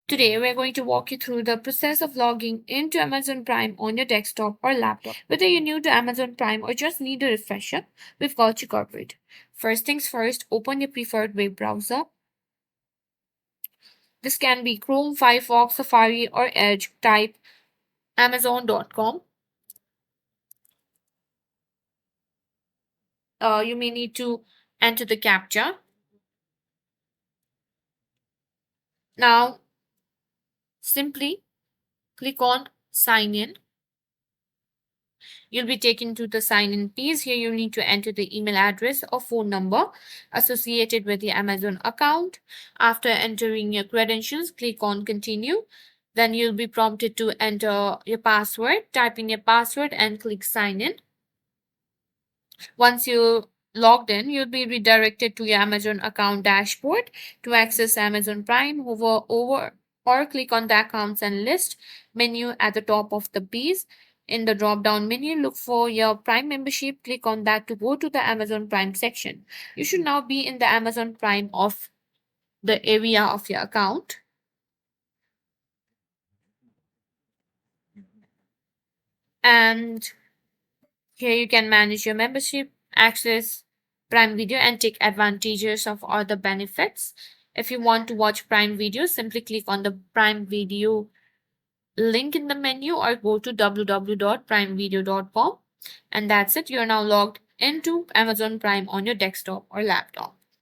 Today, we're going to walk you through the process of logging into Amazon Prime on your desktop or laptop. Whether you're new to Amazon Prime or just need a refresher, we've got you covered. First things first, open your preferred web browser. This can be Chrome, Firefox, Safari, or Edge. Type Amazon.com. You may need to enter the CAPTCHA. Now, simply click on Sign In. You'll be taken to the sign in page. Here you need to enter the email address or phone number associated with the Amazon account. After entering your credentials, click on continue. Then you'll be prompted to enter your password. Type in your password and click sign in. Once you logged in, you'll be redirected to your Amazon account dashboard. To access Amazon Prime, hover over or click on the accounts and list menu at the top of the page. In the drop down menu, look for your Prime membership. Click on that to go to the Amazon Prime section. You should now be in the Amazon Prime of the area of your account. And here you can manage your membership, access Prime Video, and take advantages of all the benefits. If you want to watch Prime Video, simply click on the Prime Video link in the menu or go to www.primevideo.com. And that's it. You're now logged into Amazon Prime on your desktop or laptop.